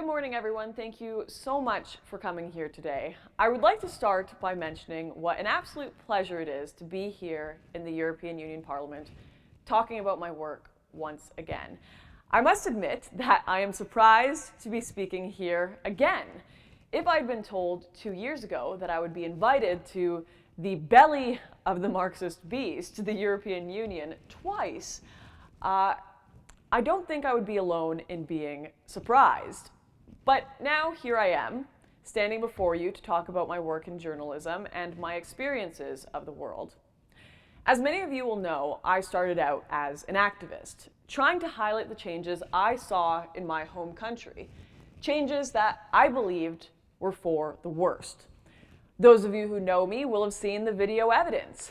Good morning, everyone. Thank you so much for coming here today. I would like to start by mentioning what an absolute pleasure it is to be here in the European Union Parliament talking about my work once again. I must admit that I am surprised to be speaking here again. If I'd been told 2 years ago that I would be invited to the belly of the Marxist beast, the European Union, twice, I don't think I would be alone in being surprised. But now here I am, standing before you to talk about my work in journalism and my experiences of the world. As many of you will know, I started out as an activist, trying to highlight the changes I saw in my home country, changes that I believed were for the worst. Those of you who know me will have seen the video evidence.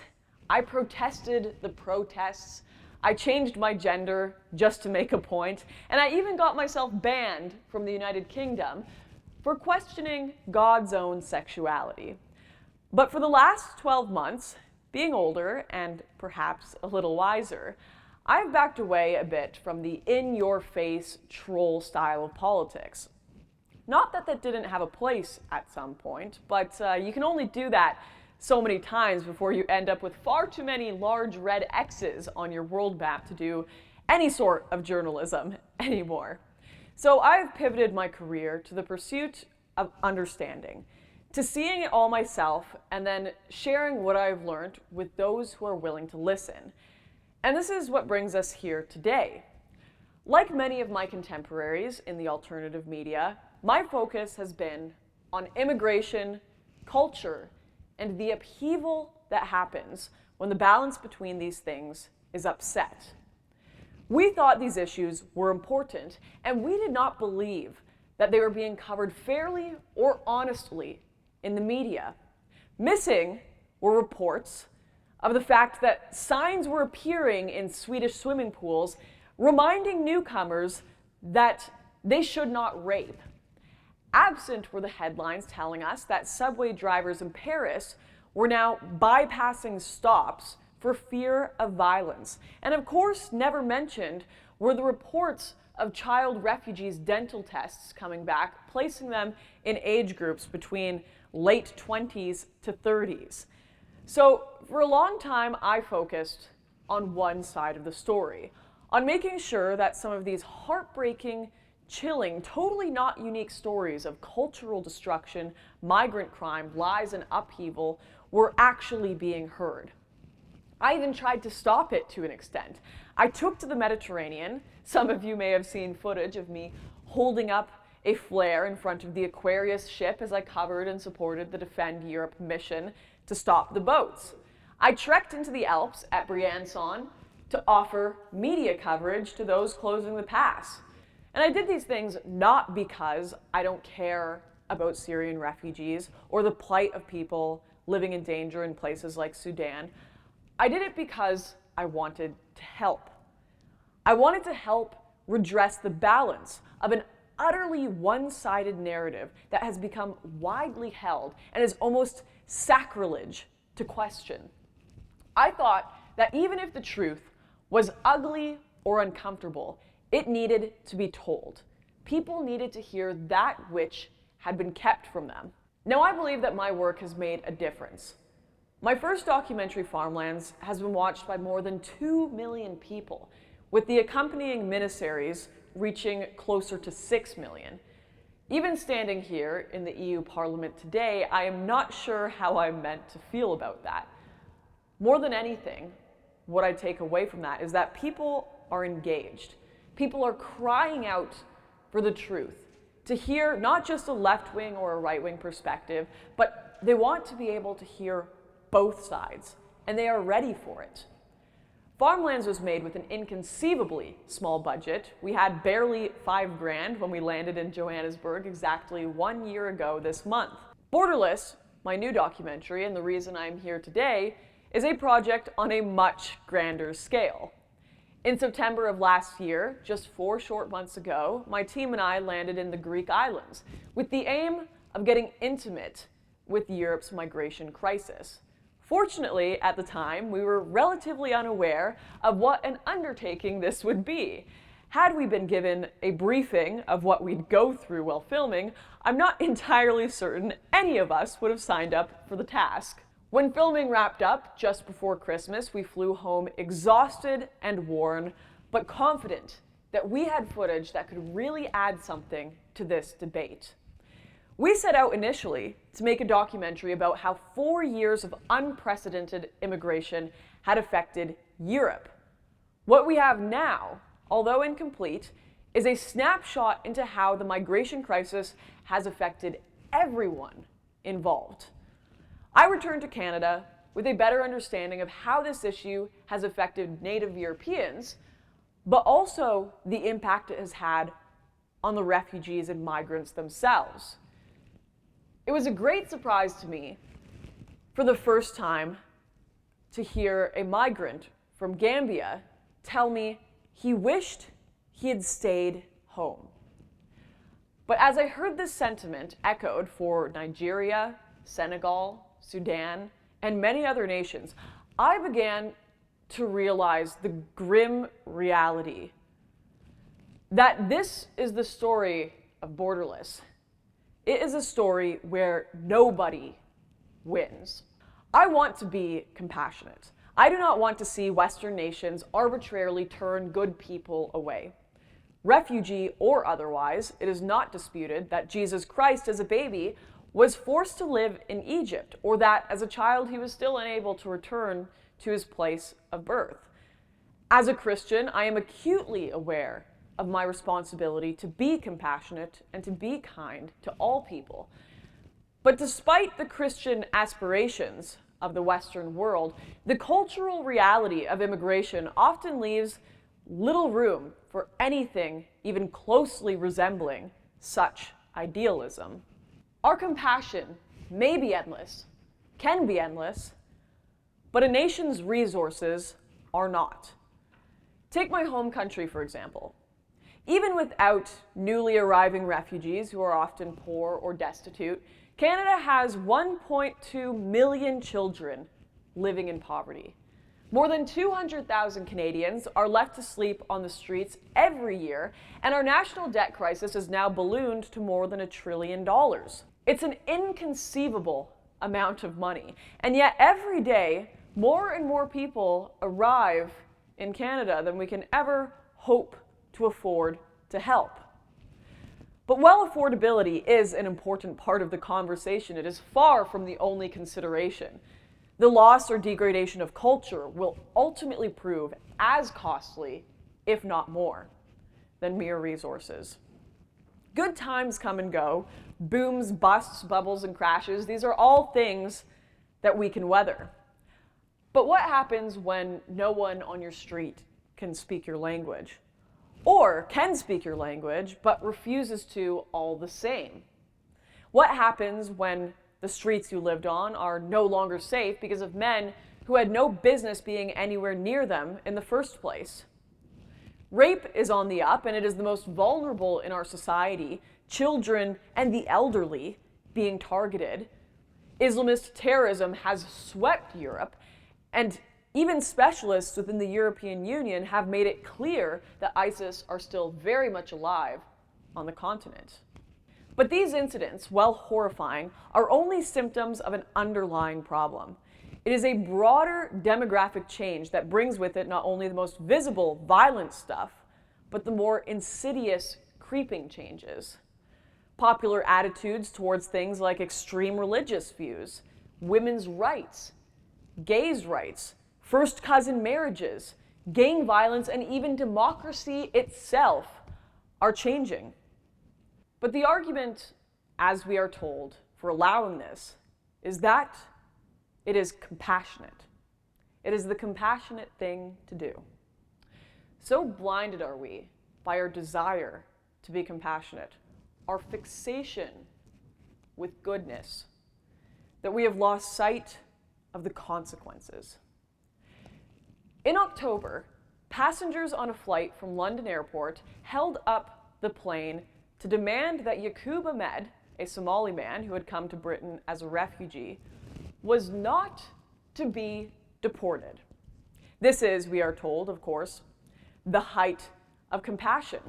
I protested the protests, I changed my gender just to make a point, and I even got myself banned from the United Kingdom for questioning God's own sexuality. But for the last 12 months, being older and perhaps a little wiser, I've backed away a bit from the in-your-face troll style of politics. Not that that didn't have a place at some point, but you can only do that so many times before you end up with far too many large red X's on your world map to do any sort of journalism anymore. So I've pivoted my career to the pursuit of understanding, to seeing it all myself and then sharing what I've learned with those who are willing to listen. And this is what brings us here today. Like many of my contemporaries in the alternative media, my focus has been on immigration, culture, and the upheaval that happens when the balance between these things is upset. We thought these issues were important, and we did not believe that they were being covered fairly or honestly in the media. Missing were reports of the fact that signs were appearing in Swedish swimming pools reminding newcomers that they should not rape. Absent were the headlines telling us that subway drivers in Paris were now bypassing stops for fear of violence. And of course, never mentioned were the reports of child refugees' dental tests coming back, placing them in age groups between late 20s to 30s. So for a long time, I focused on one side of the story, on making sure that some of these heartbreaking, chilling, totally not unique stories of cultural destruction, migrant crime, lies, and upheaval were actually being heard. I even tried to stop it to an extent. I took to the Mediterranean. Some of you may have seen footage of me holding up a flare in front of the Aquarius ship as I covered and supported the Defend Europe mission to stop the boats. I trekked into the Alps at Briançon to offer media coverage to those closing the pass. And I did these things not because I don't care about Syrian refugees or the plight of people living in danger in places like Sudan. I did it because I wanted to help. I wanted to help redress the balance of an utterly one-sided narrative that has become widely held and is almost sacrilege to question. I thought that even if the truth was ugly or uncomfortable, it needed to be told. People needed to hear that which had been kept from them. Now, I believe that my work has made a difference. My first documentary, Farmlands, has been watched by more than 2 million people, with the accompanying miniseries reaching closer to 6 million. Even standing here in the EU Parliament today, I am not sure how I'm meant to feel about that. More than anything, what I take away from that is that people are engaged. People are crying out for the truth, to hear not just a left-wing or a right-wing perspective, but they want to be able to hear both sides, and they are ready for it. Farmlands was made with an inconceivably small budget. We had barely $5,000 when we landed in Johannesburg exactly 1 year ago this month. Borderless, my new documentary, and the reason I'm here today, is a project on a much grander scale. In September of last year, just 4 short months ago, my team and I landed in the Greek islands with the aim of getting intimate with Europe's migration crisis. Fortunately, at the time, we were relatively unaware of what an undertaking this would be. Had we been given a briefing of what we'd go through while filming, I'm not entirely certain any of us would have signed up for the task. When filming wrapped up just before Christmas, we flew home exhausted and worn, but confident that we had footage that could really add something to this debate. We set out initially to make a documentary about how 4 years of unprecedented immigration had affected Europe. What we have now, although incomplete, is a snapshot into how the migration crisis has affected everyone involved. I returned to Canada with a better understanding of how this issue has affected Native Europeans, but also the impact it has had on the refugees and migrants themselves. It was a great surprise to me, for the first time, to hear a migrant from Gambia tell me he wished he had stayed home. But as I heard this sentiment echoed for Nigeria, Senegal, Sudan, and many other nations, I began to realize the grim reality that this is the story of Borderless. It is a story where nobody wins. I want to be compassionate. I do not want to see Western nations arbitrarily turn good people away. Refugee or otherwise, it is not disputed that Jesus Christ as a baby was forced to live in Egypt, or that as a child he was still unable to return to his place of birth. As a Christian, I am acutely aware of my responsibility to be compassionate and to be kind to all people. But despite the Christian aspirations of the Western world, the cultural reality of immigration often leaves little room for anything even closely resembling such idealism. Our compassion may be endless, can be endless, but a nation's resources are not. Take my home country, for example. Even without newly arriving refugees who are often poor or destitute, Canada has 1.2 million children living in poverty. More than 200,000 Canadians are left to sleep on the streets every year, and our national debt crisis has now ballooned to more than $1 trillion. It's an inconceivable amount of money, and yet every day, more and more people arrive in Canada than we can ever hope to afford to help. But while affordability is an important part of the conversation, it is far from the only consideration. The loss or degradation of culture will ultimately prove as costly, if not more, than mere resources. Good times come and go. Booms, busts, bubbles, and crashes, these are all things that we can weather. But what happens when no one on your street can speak your language? Or can speak your language, but refuses to all the same? What happens when the streets you lived on are no longer safe because of men who had no business being anywhere near them in the first place? Rape is on the up, and it is the most vulnerable in our society, children and the elderly being targeted. Islamist terrorism has swept Europe, and even specialists within the European Union have made it clear that ISIS are still very much alive on the continent. But these incidents, while horrifying, are only symptoms of an underlying problem. It is a broader demographic change that brings with it not only the most visible, violent stuff, but the more insidious, creeping changes. Popular attitudes towards things like extreme religious views, women's rights, gays' rights, first cousin marriages, gang violence, and even democracy itself are changing. But the argument, as we are told, for allowing this is that it is compassionate. It is the compassionate thing to do. So blinded are we by our desire to be compassionate, our fixation with goodness, that we have lost sight of the consequences. In October, passengers on a flight from London Airport held up the plane to demand that Yaqub Ahmed, a Somali man who had come to Britain as a refugee, was not to be deported. This is, we are told, of course, the height of compassion.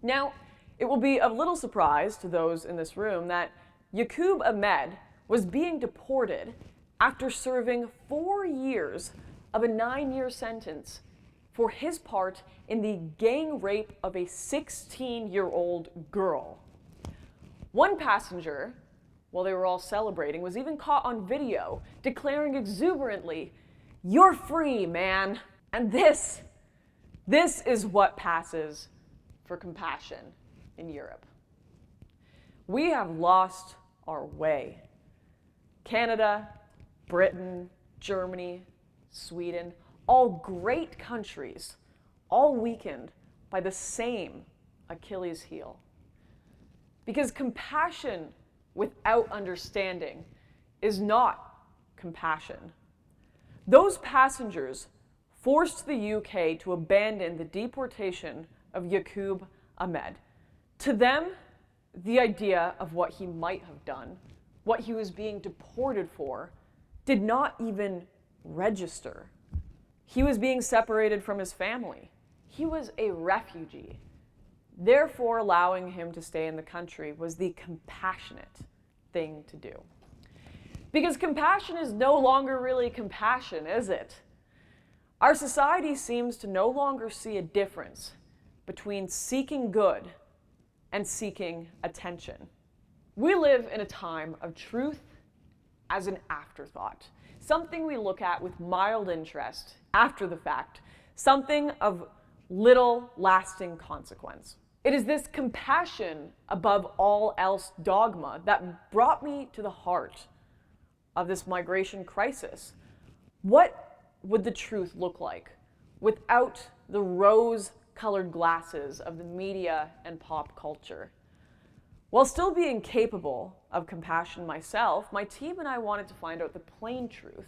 Now, it will be of little surprise to those in this room that Yaqub Ahmed was being deported after serving 4 years of a 9-year sentence for his part in the gang rape of a 16-year-old girl. One passenger, while they were all celebrating, was even caught on video declaring exuberantly, "You're free, man." And this is what passes for compassion in Europe. We have lost our way. Canada, Britain, Germany, Sweden, all great countries, all weakened by the same Achilles heel. Because compassion without understanding is not compassion. Those passengers forced the UK to abandon the deportation of Yaqub Ahmed. To them, the idea of what he might have done, what he was being deported for, did not even register. He was being separated from his family. He was a refugee. Therefore, allowing him to stay in the country was the compassionate thing to do. Because compassion is no longer really compassion, is it? Our society seems to no longer see a difference between seeking good and seeking attention. We live in a time of truth as an afterthought, something we look at with mild interest after the fact, something of little lasting consequence. It is this compassion above all else dogma that brought me to the heart of this migration crisis. What would the truth look like without the rose-colored glasses of the media and pop culture? While still being capable of compassion myself, my team and I wanted to find out the plain truth.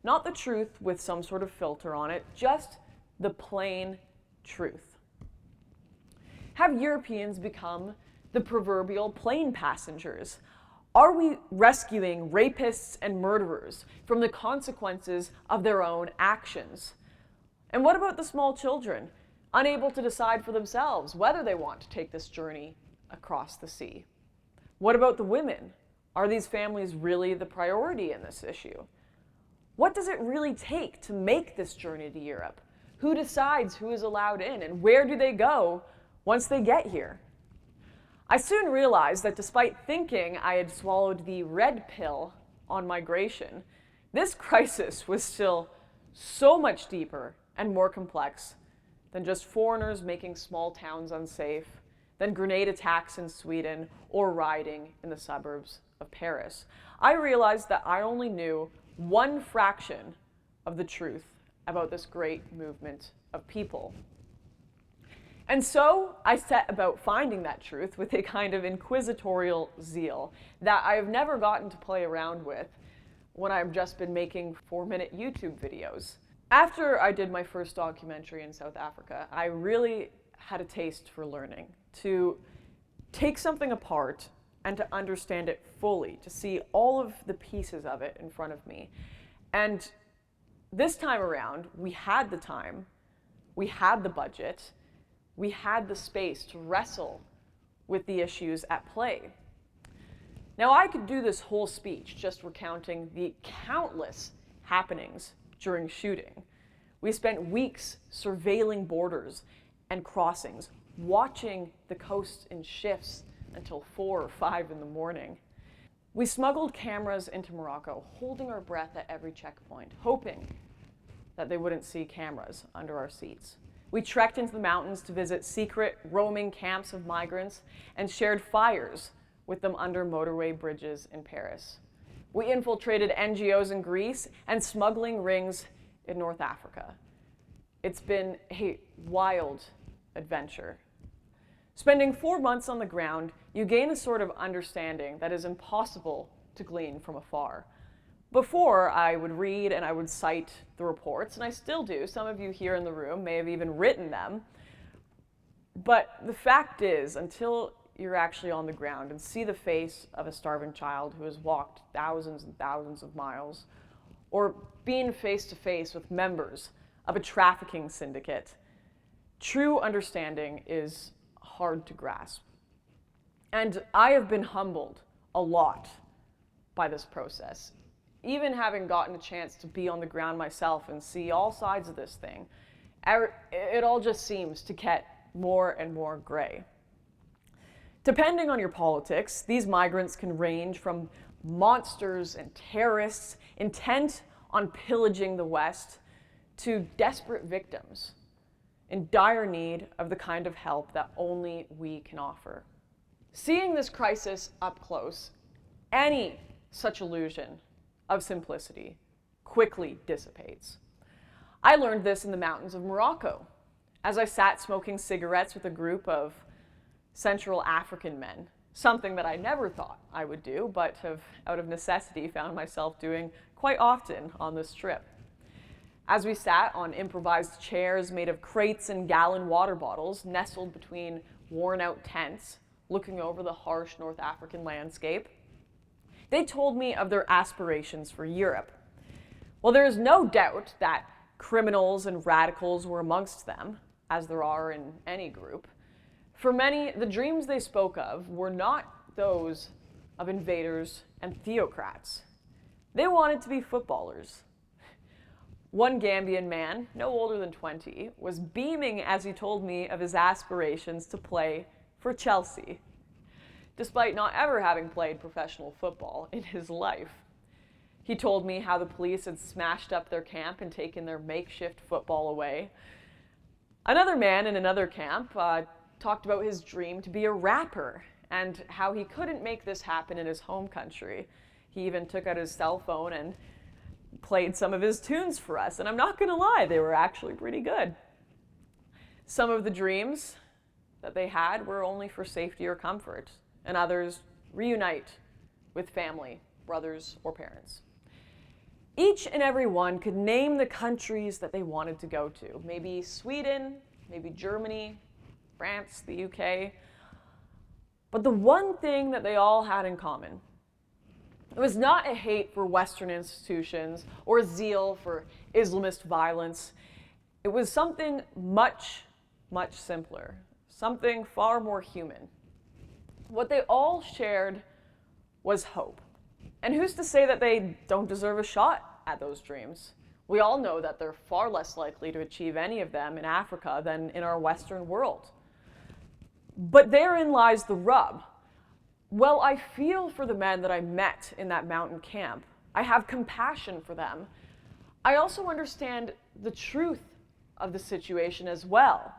Not the truth with some sort of filter on it, just the plain truth. Have Europeans become the proverbial plane passengers? Are we rescuing rapists and murderers from the consequences of their own actions? And what about the small children, unable to decide for themselves whether they want to take this journey across the sea? What about the women? Are these families really the priority in this issue? What does it really take to make this journey to Europe? Who decides who is allowed in, and where do they go once they get here? I soon realized that despite thinking I had swallowed the red pill on migration, this crisis was still so much deeper and more complex than just foreigners making small towns unsafe, than grenade attacks in Sweden, or rioting in the suburbs of Paris. I realized that I only knew one fraction of the truth about this great movement of people. And so I set about finding that truth with a kind of inquisitorial zeal that I have never gotten to play around with when I've just been making 4-minute YouTube videos. After I did my first documentary in South Africa, I really had a taste for learning, to take something apart and to understand it fully, to see all of the pieces of it in front of me. And this time around, we had the time, we had the budget, we had the space to wrestle with the issues at play. Now, I could do this whole speech just recounting the countless happenings during shooting. We spent weeks surveilling borders and crossings, watching the coast in shifts until 4 or 5 in the morning. We smuggled cameras into Morocco, holding our breath at every checkpoint, hoping that they wouldn't see cameras under our seats. We trekked into the mountains to visit secret roaming camps of migrants and shared fires with them under motorway bridges in Paris. We infiltrated NGOs in Greece and smuggling rings in North Africa. It's been a wild adventure. Spending 4 months on the ground, you gain a sort of understanding that is impossible to glean from afar. Before, I would read and I would cite the reports, and I still do. Some of you here in the room may have even written them. But the fact is, until you're actually on the ground and see the face of a starving child who has walked thousands and thousands of miles, or being face to face with members of a trafficking syndicate, True understanding is hard to grasp. And I have been humbled a lot by this process. Even having gotten a chance to be on the ground myself and see all sides of this thing, it all just seems to get more and more gray. Depending on your politics, these migrants can range from monsters and terrorists intent on pillaging the West to desperate victims in dire need of the kind of help that only we can offer. Seeing this crisis up close, any such illusion of simplicity quickly dissipates. I learned this in the mountains of Morocco as I sat smoking cigarettes with a group of Central African men, something that I never thought I would do, but have, out of necessity, found myself doing quite often on this trip. As we sat on improvised chairs made of crates and gallon water bottles nestled between worn-out tents, looking over the harsh North African landscape, they told me of their aspirations for Europe. Well, there is no doubt that criminals and radicals were amongst them, as there are in any group. For many, the dreams they spoke of were not those of invaders and theocrats. They wanted to be footballers. One Gambian man, no older than 20, was beaming as he told me of his aspirations to play for Chelsea, despite not ever having played professional football in his life. He told me how the police had smashed up their camp and taken their makeshift football away. Another man in another camp talked about his dream to be a rapper and how he couldn't make this happen in his home country. He even took out his cell phone and played some of his tunes for us, and I'm not gonna lie, they were actually pretty good. Some of the dreams that they had were only for safety or comfort, and others reunite with family, brothers, or parents. Each and every one could name the countries that they wanted to go to. Maybe Sweden, maybe Germany, France, the UK. But the one thing that they all had in common, it was not a hate for Western institutions or a zeal for Islamist violence. It was something much, much simpler, something far more human. What they all shared was hope. And who's to say that they don't deserve a shot at those dreams? We all know that they're far less likely to achieve any of them in Africa than in our Western world. But therein lies the rub. Well, I feel for the men that I met in that mountain camp. I have compassion for them. I also understand the truth of the situation as well.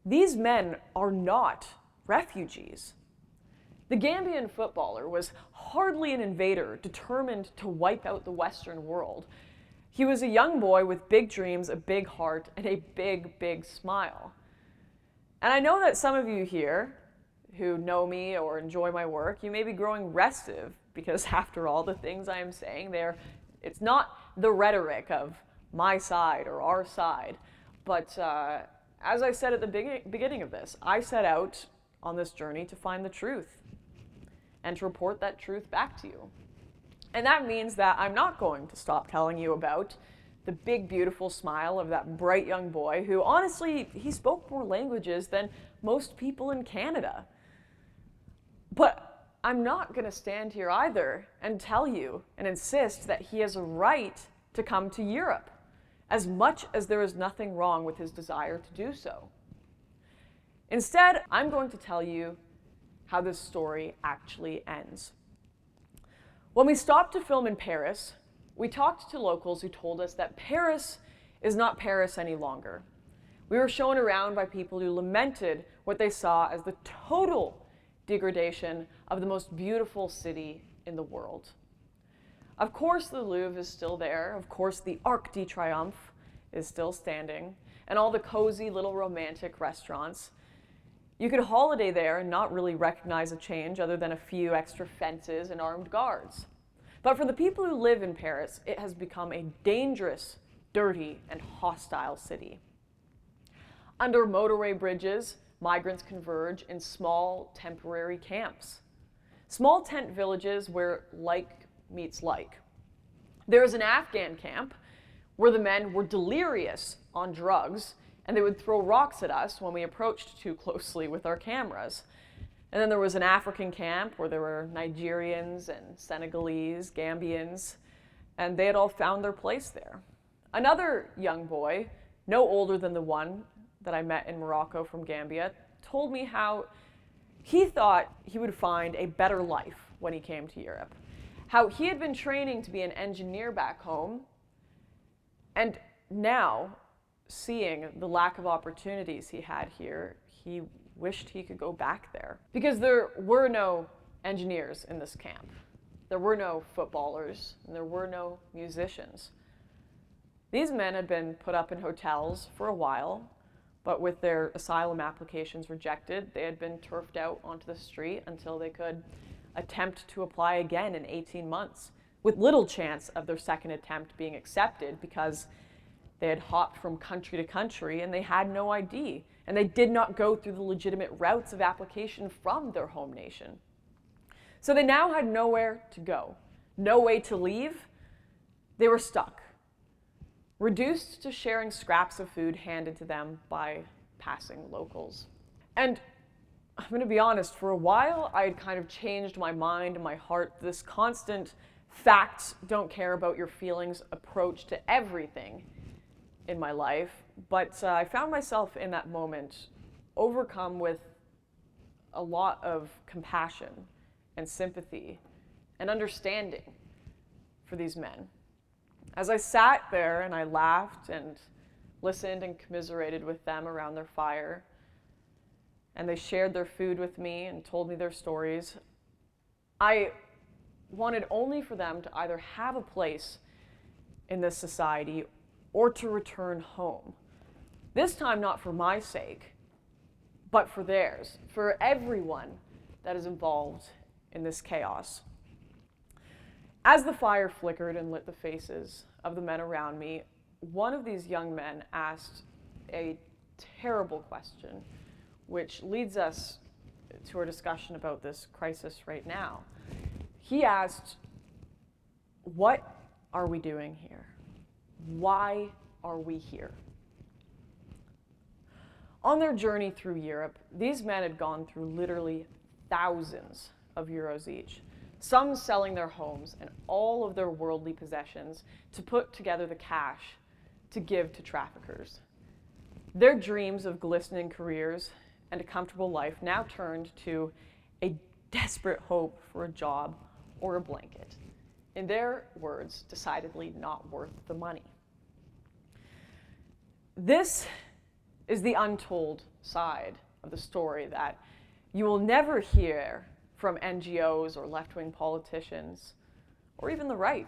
These men are not refugees. The Gambian footballer was hardly an invader determined to wipe out the Western world. He was a young boy with big dreams, a big heart, and a big, big smile. And I know that some of you here who know me or enjoy my work, you may be growing restive because after all the things I am saying there, it's not the rhetoric of my side or our side, but as I said at the beginning of this, I set out on this journey to find the truth and to report that truth back to you. And that means that I'm not going to stop telling you about the big, beautiful smile of that bright young boy who, honestly, he spoke more languages than most people in Canada. But I'm not going to stand here either and tell you and insist that he has a right to come to Europe, as much as there is nothing wrong with his desire to do so. Instead, I'm going to tell you how this story actually ends. When we stopped to film in Paris, we talked to locals who told us that Paris is not Paris any longer. We were shown around by people who lamented what they saw as the total degradation of the most beautiful city in the world. Of course, the Louvre is still there. Of course, the Arc de Triomphe is still standing, and all the cozy little romantic restaurants. You could holiday there and not really recognize a change other than a few extra fences and armed guards. But for the people who live in Paris, it has become a dangerous, dirty, and hostile city. Under motorway bridges, migrants converge in small, temporary camps. Small tent villages where like meets like. There is an Afghan camp where the men were delirious on drugs and they would throw rocks at us when we approached too closely with our cameras. And then there was an African camp where there were Nigerians and Senegalese, Gambians, and they had all found their place there. Another young boy, no older than the one that I met in Morocco from Gambia, told me how he thought he would find a better life when he came to Europe. How he had been training to be an engineer back home, and now, seeing the lack of opportunities he had here, he wished he could go back there. Because there were no engineers in this camp. There were no footballers, and there were no musicians. These men had been put up in hotels for a while, but with their asylum applications rejected, they had been turfed out onto the street until they could attempt to apply again in 18 months, with little chance of their second attempt being accepted because they had hopped from country to country and they had no ID, and they did not go through the legitimate routes of application from their home nation. So they now had nowhere to go, no way to leave. They were stuck, reduced to sharing scraps of food handed to them by passing locals. And I'm going to be honest, for a while I had kind of changed my mind and my heart, this constant facts don't care about your feelings approach to everything in my life, but I found myself in that moment overcome with a lot of compassion and sympathy and understanding for these men. As I sat there and I laughed and listened and commiserated with them around their fire, and they shared their food with me and told me their stories, I wanted only for them to either have a place in this society or to return home. This time not for my sake, but for theirs, for everyone that is involved in this chaos. As the fire flickered and lit the faces of the men around me, one of these young men asked a terrible question, which leads us to our discussion about this crisis right now. He asked, "What are we doing here? Why are we here?" On their journey through Europe, these men had gone through literally thousands of euros each, some selling their homes and all of their worldly possessions to put together the cash to give to traffickers. Their dreams of glistening careers and a comfortable life now turned to a desperate hope for a job or a blanket. In their words, decidedly not worth the money. This is the untold side of the story that you will never hear from NGOs or left-wing politicians, or even the right.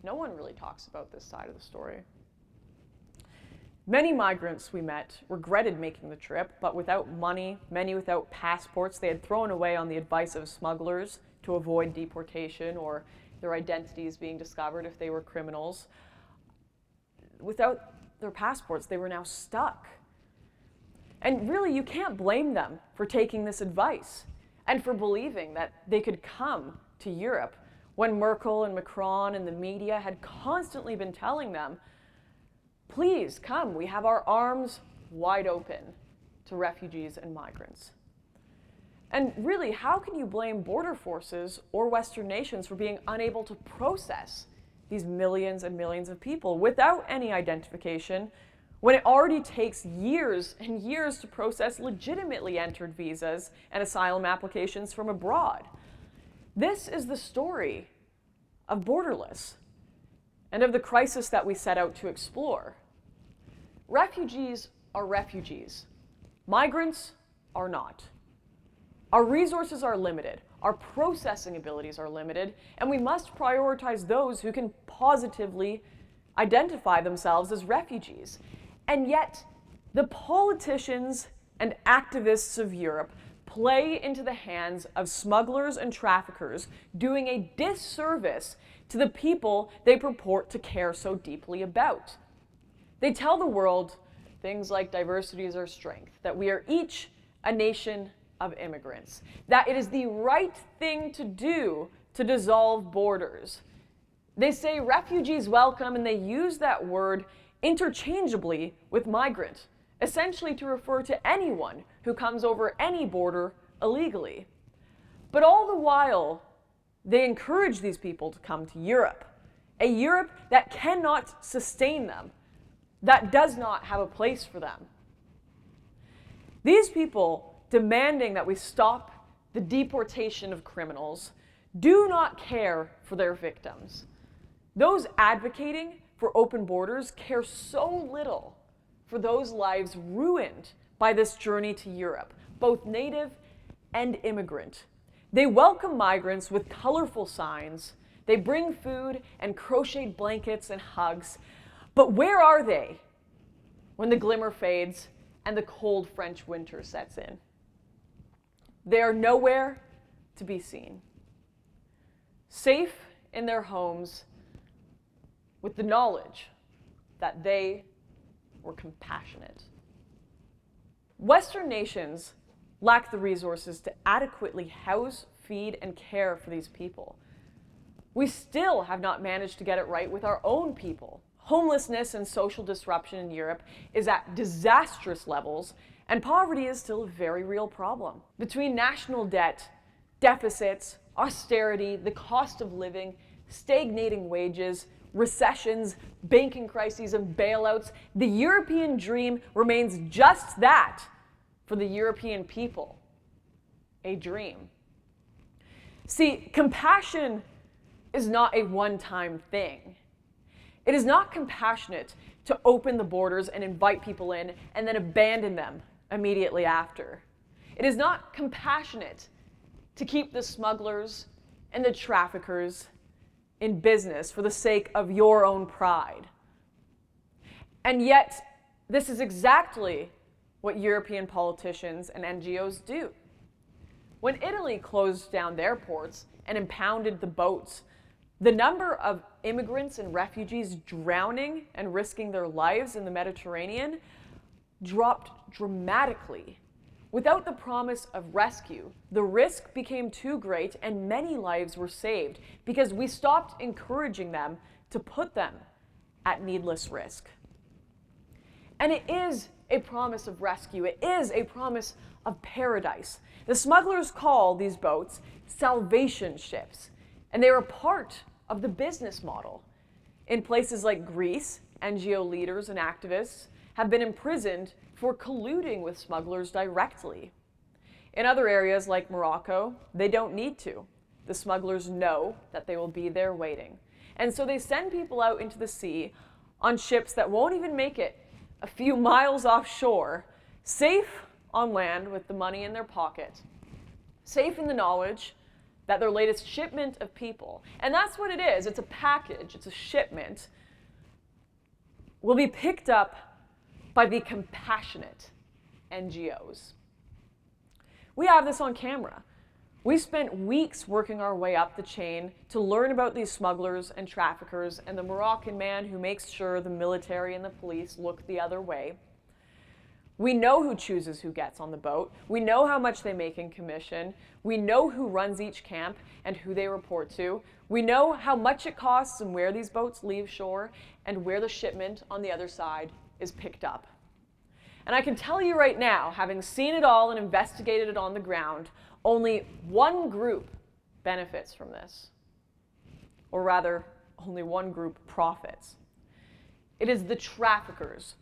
No one really talks about this side of the story. Many migrants we met regretted making the trip, but without money, many without passports they had thrown away on the advice of smugglers to avoid deportation or their identities being discovered if they were criminals. Without their passports, they were now stuck. And really, you can't blame them for taking this advice and for believing that they could come to Europe when Merkel and Macron and the media had constantly been telling them, "Please come, we have our arms wide open to refugees and migrants." And really, how can you blame border forces or Western nations for being unable to process these millions and millions of people without any identification when it already takes years and years to process legitimately entered visas and asylum applications from abroad? This is the story of Borderless and of the crisis that we set out to explore. Refugees are refugees. Migrants are not. Our resources are limited, our processing abilities are limited, and we must prioritize those who can positively identify themselves as refugees. And yet, the politicians and activists of Europe play into the hands of smugglers and traffickers, doing a disservice to the people they purport to care so deeply about. They tell the world things like diversity is our strength, that we are each a nation of immigrants, that it is the right thing to do to dissolve borders. They say refugees welcome, and they use that word interchangeably with migrant, essentially to refer to anyone who comes over any border illegally. But all the while, they encourage these people to come to Europe, a Europe that cannot sustain them, that does not have a place for them. These people demanding that we stop the deportation of criminals do not care for their victims. Those advocating for open borders care so little for those lives ruined by this journey to Europe, both native and immigrant. They welcome migrants with colorful signs. They bring food and crocheted blankets and hugs. But where are they when the glimmer fades and the cold French winter sets in? They are nowhere to be seen. Safe in their homes with the knowledge that they were compassionate. Western nations lack the resources to adequately house, feed, and care for these people. We still have not managed to get it right with our own people. Homelessness and social disruption in Europe is at disastrous levels, and poverty is still a very real problem. Between national debt, deficits, austerity, the cost of living, stagnating wages, recessions, banking crises, and bailouts, the European dream remains just that for the European people, a dream. See, compassion is not a one-time thing. It is not compassionate to open the borders and invite people in and then abandon them immediately after. It is not compassionate to keep the smugglers and the traffickers in business for the sake of your own pride. And yet, this is exactly what European politicians and NGOs do. When Italy closed down their ports and impounded the boats, the number of immigrants and refugees drowning and risking their lives in the Mediterranean dropped dramatically. Without the promise of rescue, the risk became too great and many lives were saved because we stopped encouraging them to put them at needless risk. And it is a promise of rescue. It is a promise of paradise. The smugglers call these boats salvation ships, and they are a part of the business model. In places like Greece, NGO leaders and activists have been imprisoned for colluding with smugglers directly. In other areas like Morocco, they don't need to. The smugglers know that they will be there waiting. And so they send people out into the sea on ships that won't even make it a few miles offshore, safe on land with the money in their pocket, safe in the knowledge that their latest shipment of people, and that's what it is, it's a package, it's a shipment, will be picked up by the compassionate NGOs. We have this on camera. We spent weeks working our way up the chain to learn about these smugglers and traffickers and the Moroccan man who makes sure the military and the police look the other way. We know who chooses who gets on the boat. We know how much they make in commission. We know who runs each camp and who they report to. We know how much it costs and where these boats leave shore and where the shipment on the other side is picked up. And I can tell you right now, having seen it all and investigated it on the ground, only one group benefits from this. Or rather, only one group profits. It is the traffickers.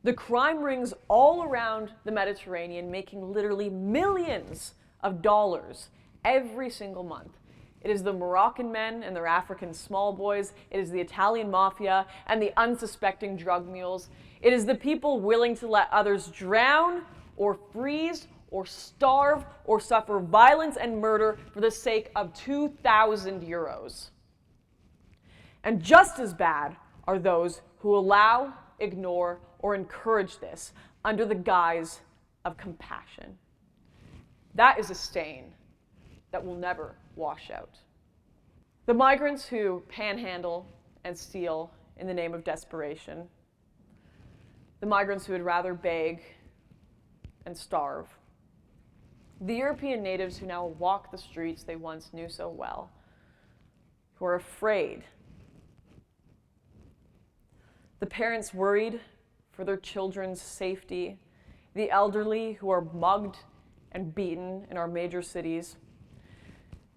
The crime rings all around the Mediterranean, making literally millions of dollars every single month. It is the Moroccan men and their African small boys. It is the Italian mafia and the unsuspecting drug mules. It is the people willing to let others drown or freeze or starve or suffer violence and murder for the sake of 2,000 euros. And just as bad are those who allow, ignore, or encourage this under the guise of compassion. That is a stain that will never wash out. The migrants who panhandle and steal in the name of desperation. The migrants who would rather beg and starve. The European natives who now walk the streets they once knew so well, who are afraid. The parents worried for their children's safety the elderly who are mugged and beaten in our major cities,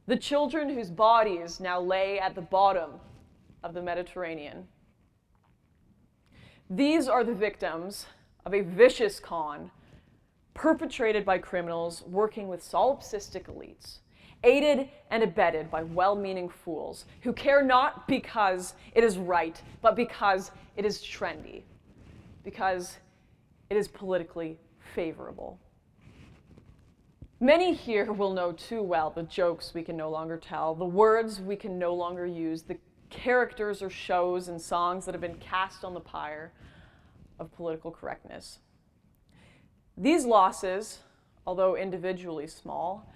the children whose bodies now lay at the bottom of the Mediterranean. These are the victims of a vicious con perpetrated by criminals working with solipsistic elites, aided and abetted by well-meaning fools who care not because it is right, but because it is trendy, because it is politically favorable. Many here will know too well the jokes we can no longer tell, the words we can no longer use, the characters or shows and songs that have been cast on the pyre of political correctness. These losses, although individually small,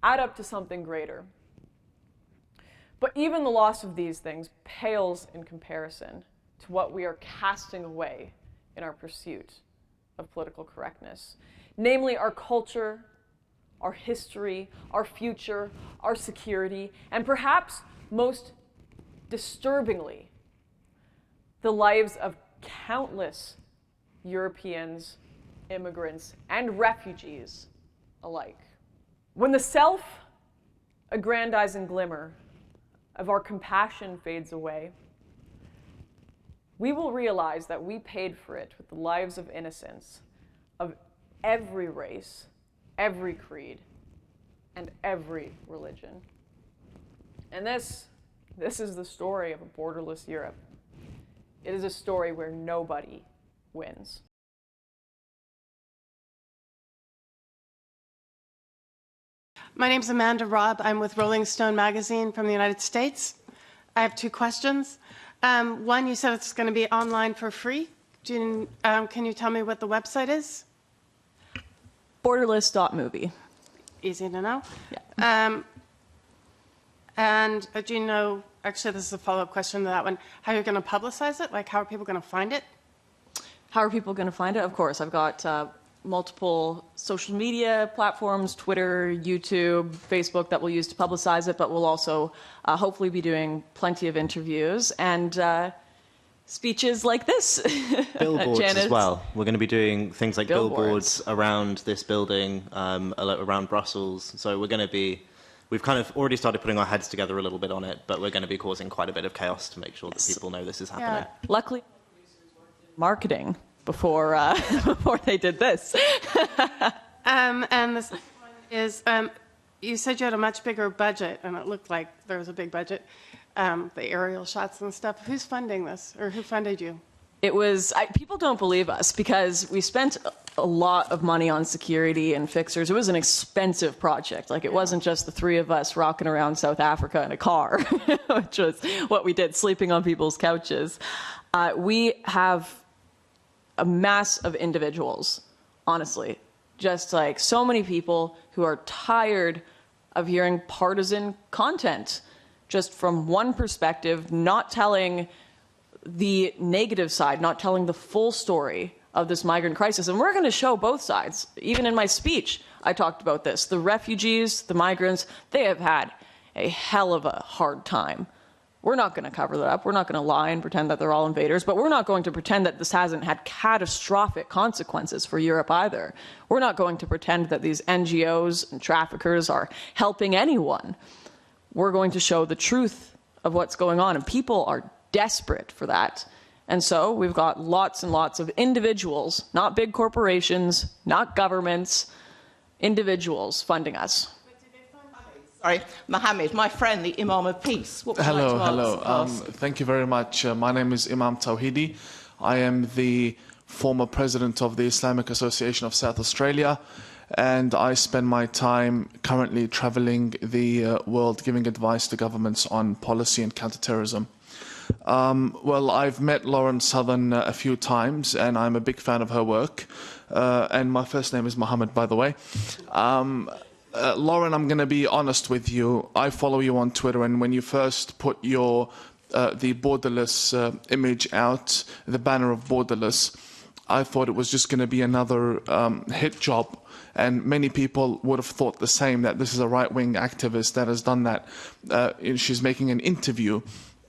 add up to something greater. But even the loss of these things pales in comparison to what we are casting away in our pursuit of political correctness, namely our culture, our history, our future, our security, and perhaps most disturbingly, the lives of countless Europeans, immigrants, and refugees alike. When the self-aggrandizing glimmer of our compassion fades away, we will realize that we paid for it with the lives of innocents of every race, every creed, and every religion. And this is the story of a borderless Europe. It is a story where nobody wins. My name's Amanda Robb. I'm with Rolling Stone magazine from the United States. I have two questions. One, you said it's going to be online for free. Can you tell me what the website is? Borderless.movie. Easy to know. Yeah. And do you know, actually this is a follow-up question to that one, how you're going to publicize it? Like, how are people going to find it? How are people going to find it? Of course, I've got multiple social media platforms, Twitter, YouTube, Facebook, that we'll use to publicize it, but we'll also hopefully be doing plenty of interviews and speeches like this. Billboards as well. We're going to be doing things like Billboards around this building, around Brussels. So we've kind of already started putting our heads together a little bit on it, but we're going to be causing quite a bit of chaos to make sure that people know this is happening. Yeah. Luckily, marketing before they did this. And the second one is, you said you had a much bigger budget, and it looked like there was a big budget, the aerial shots and stuff. Who's funding this, or who funded you? It was, people don't believe us because we spent a lot of money on security and fixers. It was an expensive project. Like, it wasn't just the three of us rocking around South Africa in a car, which was what we did, sleeping on people's couches. We have a mass of individuals, honestly, just like so many people who are tired of hearing partisan content just from one perspective, not telling the negative side, not telling the full story of this migrant crisis. And we're going to show both sides. Even in my speech, I talked about this. The refugees, the migrants, they have had a hell of a hard time. We're not going to cover that up. We're not going to lie and pretend that they're all invaders, but we're not going to pretend that this hasn't had catastrophic consequences for Europe either. We're not going to pretend that these NGOs and traffickers are helping anyone. We're going to show the truth of what's going on, and people are desperate for that. And so we've got lots and lots of individuals, not big corporations, not governments, individuals funding us. Sorry, Mohammed, my friend, the Imam of Peace. What would you like to ask? Thank you very much. My name is Imam Tawhidi. I am the former president of the Islamic Association of South Australia, and I spend my time currently traveling the world giving advice to governments on policy and counterterrorism. Well, I've met Lauren Southern a few times, and I'm a big fan of her work. And my first name is Mohammed, by the way. Lauren, I'm going to be honest with you. I follow you on Twitter, and when you first put your the borderless image out, the banner of borderless, I thought it was just going to be another hit job. And many people would have thought the same, that this is a right-wing activist that has done that. She's making an interview,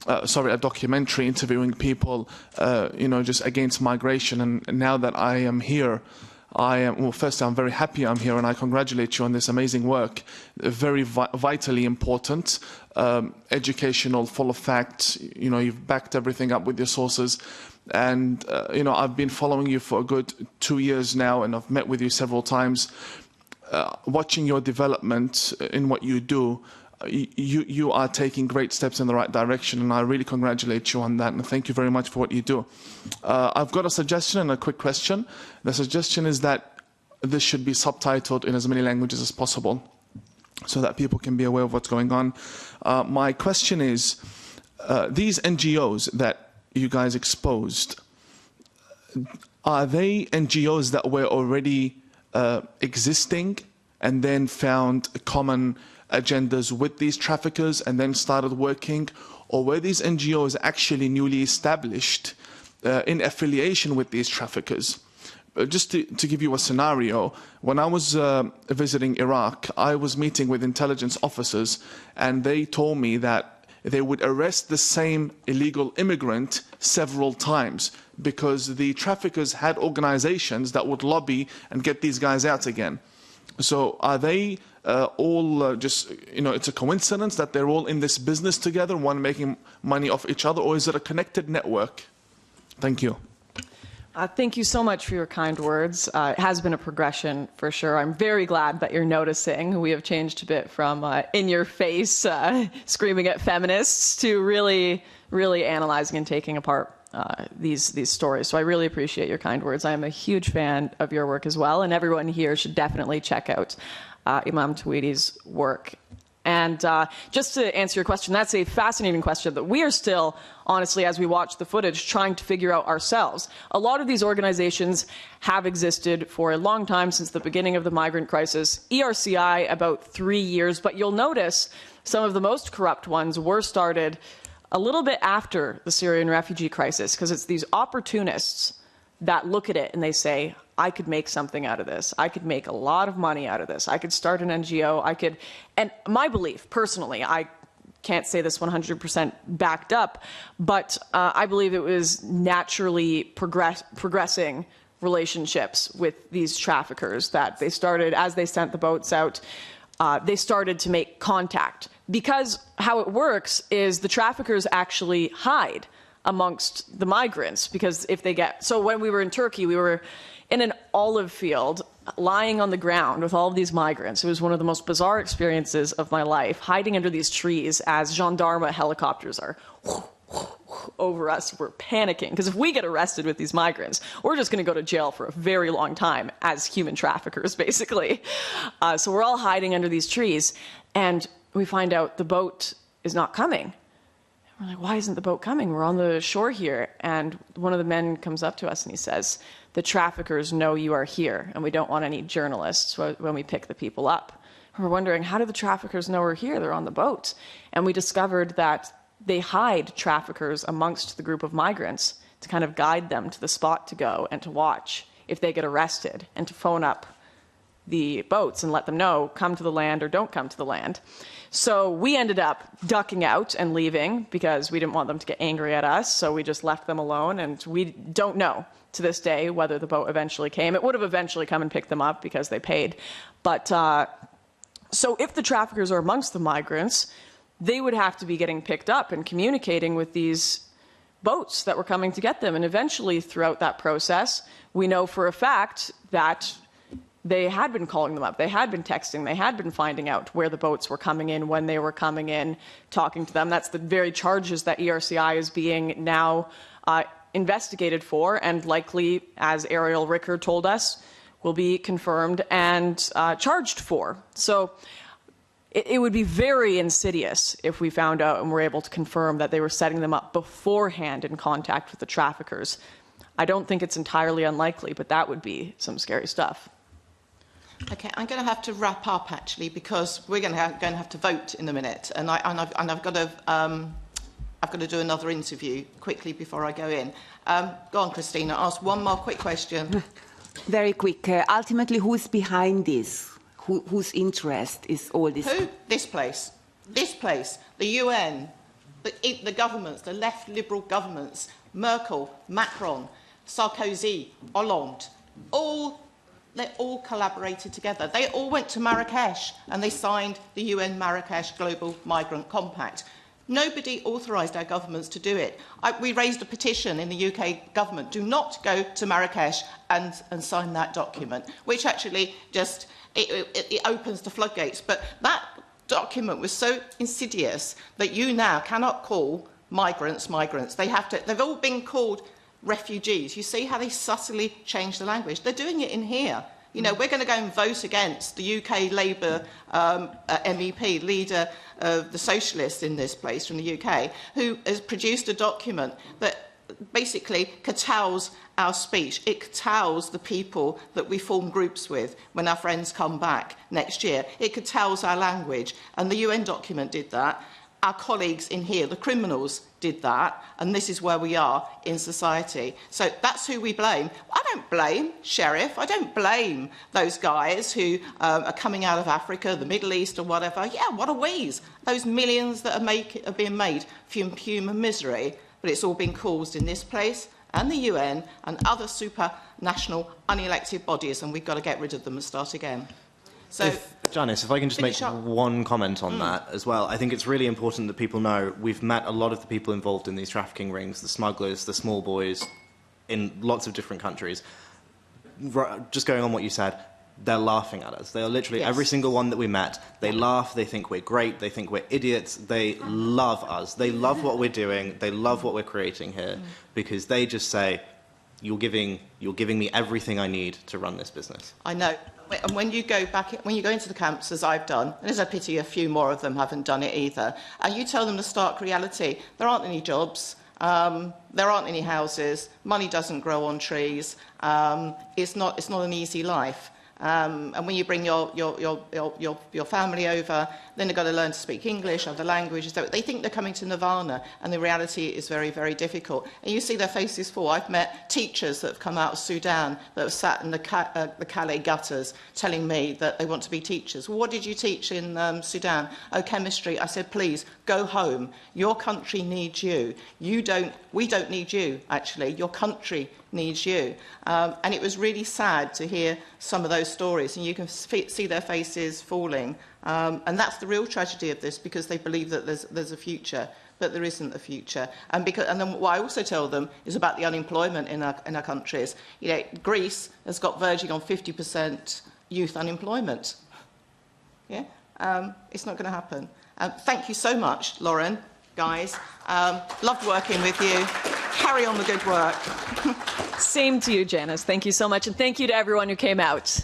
a documentary interviewing people, just against migration. And now that I am here, Well, firstly, I'm very happy I'm here, and I congratulate you on this amazing work. Very vitally important, educational, full of facts. You know, you've backed everything up with your sources. And, you know, I've been following you for a good 2 years now, and I've met with you several times. Watching your development in what you do, you are taking great steps in the right direction, and I really congratulate you on that, and thank you very much for what you do. I've got a suggestion and a quick question. The suggestion is that this should be subtitled in as many languages as possible so that people can be aware of what's going on. My question is, these NGOs that you guys exposed, are they NGOs that were already existing and then found common agendas with these traffickers and then started working, or were these NGOs actually newly established in affiliation with these traffickers? Just to give you a scenario, when I was visiting Iraq, I was meeting with intelligence officers, and they told me that they would arrest the same illegal immigrant several times because the traffickers had organizations that would lobby and get these guys out again. So are they all just, you know, it's a coincidence that they're all in this business together, one making money off each other, or is it a connected network? Thank you. Thank you so much for your kind words. It has been a progression for sure. I'm very glad that you're noticing. We have changed a bit from in your face, screaming at feminists, to really, really analyzing and taking apart these stories. So I really appreciate your kind words. I am a huge fan of your work as well, and everyone here should definitely check out Imam Tawhidi's work. And just to answer your question, that's a fascinating question that we are still, honestly, as we watch the footage, trying to figure out ourselves. A lot of these organizations have existed for a long time, since the beginning of the migrant crisis. ERCI, about 3 years, but you'll notice some of the most corrupt ones were started a little bit after the Syrian refugee crisis, because it's these opportunists that look at it and they say, I could make something out of this. I could make a lot of money out of this. I could start an NGO. I could, and my belief, personally, I can't say this 100% backed up, but I believe it was naturally progressing relationships with these traffickers that they started, as they sent the boats out, they started to make contact. Because how it works is the traffickers actually hide amongst the migrants, because if they get, so when we were in Turkey, we were in an olive field, lying on the ground with all of these migrants. It was one of the most bizarre experiences of my life, hiding under these trees as gendarme helicopters are over us. We're panicking, because if we get arrested with these migrants, we're just going to go to jail for a very long time as human traffickers, basically. So we're all hiding under these trees, and we find out the boat is not coming. We're like, why isn't the boat coming? We're on the shore here. And one of the men comes up to us and he says, the traffickers know you are here, and we don't want any journalists when we pick the people up. And we're wondering, how do the traffickers know we're here? They're on the boat. And we discovered that they hide traffickers amongst the group of migrants to kind of guide them to the spot to go and to watch if they get arrested, and to phone up the boats and let them know, come to the land or don't come to the land. So we ended up ducking out and leaving because we didn't want them to get angry at us. So we just left them alone, and we don't know to this day whether the boat eventually came. It would have eventually come and picked them up because they paid. But so if the traffickers are amongst the migrants, they would have to be getting picked up and communicating with these boats that were coming to get them. And eventually, throughout that process, we know for a fact that they had been calling them up, they had been texting, they had been finding out where the boats were coming in, when they were coming in, talking to them. That's the very charges that ERCI is being now investigated for, and likely, as Ariel Ricker told us, will be confirmed and charged for. So it would be very insidious if we found out and were able to confirm that they were setting them up beforehand in contact with the traffickers. I don't think it's entirely unlikely, but that would be some scary stuff. Okay, I'm going to have to wrap up, actually, because we're going to have to vote in a minute, and I've got to do another interview quickly before I go in. Go on, Christina, ask one more quick question. Very quick. Ultimately, who's behind this? Whose interest is all this? Who? This place. This place. The UN. The governments, the left liberal governments, Merkel, Macron, Sarkozy, Hollande, all they all collaborated together. They all went to Marrakesh and they signed the UN Marrakesh Global Migrant Compact. Nobody authorised our governments to do it. We raised a petition in the UK government, do not go to Marrakesh and sign that document, which actually just, it opens the floodgates. But that document was so insidious that you now cannot call migrants migrants. They've all been called refugees. You see how they subtly change the language? They're doing it in here. You know, we're going to go and vote against the UK Labour MEP, leader of the Socialists in this place from the UK, who has produced a document that basically curtails our speech. It curtails the people that we form groups with when our friends come back next year. It curtails our language. And the UN document did that. Our colleagues in here, the criminals, did that, and this is where we are in society. So that's who we blame. I don't blame Sheriff. I don't blame those guys who are coming out of Africa, the Middle East, or whatever. Yeah, what a wheeze. Those millions that are being made from human misery, but it's all been caused in this place and the UN and other supranational unelected bodies, and we've got to get rid of them and start again. So, Janice, if I can just make one comment on that as well. I think it's really important that people know we've met a lot of the people involved in these trafficking rings, the smugglers, the small boys, in lots of different countries. Just going on what you said, they're laughing at us. They are literally, every single one that we met, they laugh, they think we're great, they think we're idiots, they love us. They love what we're doing, they love what we're creating here, because they just say, you're giving me everything I need to run this business. I know. And when you go into the camps, as I've done, and it's a pity a few more of them haven't done it either, and you tell them the stark reality, there aren't any jobs, there aren't any houses, money doesn't grow on trees, it's not an easy life. And when you bring your family over, then they've got to learn to speak English, other languages. They think they're coming to nirvana, and the reality is very, very difficult. And you see their faces fall. I've met teachers that have come out of Sudan that have sat in the Calais gutters telling me that they want to be teachers. Well, what did you teach in Sudan? Oh, chemistry. I said, please, go home. Your country needs you. We don't need you, actually. Your country needs you. And it was really sad to hear some of those stories, and you can see their faces falling. And that's the real tragedy of this, because they believe that there's a future, but there isn't a future. And then what I also tell them is about the unemployment in our countries. You know, Greece has got verging on 50% youth unemployment. Yeah, it's not going to happen. Thank you so much, Lauren, guys. Loved working with you. Carry on the good work. Same to you, Janice. Thank you so much, and thank you to everyone who came out.